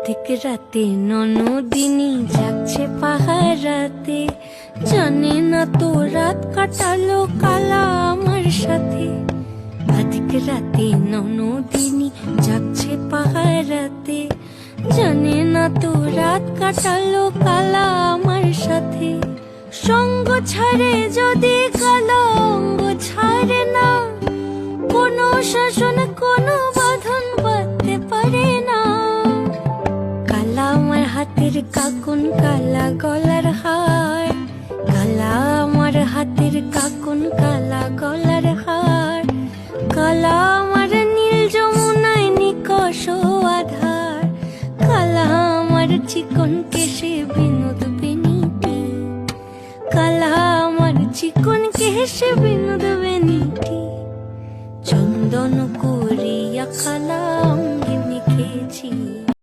আধিক রাতে ননদিনী যাচ্ছে পাহারাতে, জানে না তো রাত কাটালো কালা আমার সাথে। আধিক রাতে ননদিনী যাচ্ছে পাহারাতে, জানে না তো রাত কাটালো কালা আমার সাথে। সঙ্গ ছাড়ে যদি কালো অঙ্গ ছাড়ে না, কোনো শাসন কোনো বাঁধন বাঁধতে পারে না। কালা আমার হাতের কাকুন কালা গলার হার, কালা আমার হাতের কাকুন কালা গলার হার। কালা আমার নীল যমুনায় নিকষ আধার, কালা আমার চিকন কেশে বিনোদ বেনিটি, কালা আমার চিকন কেশে বিনোদ বেনিটি। চন্দন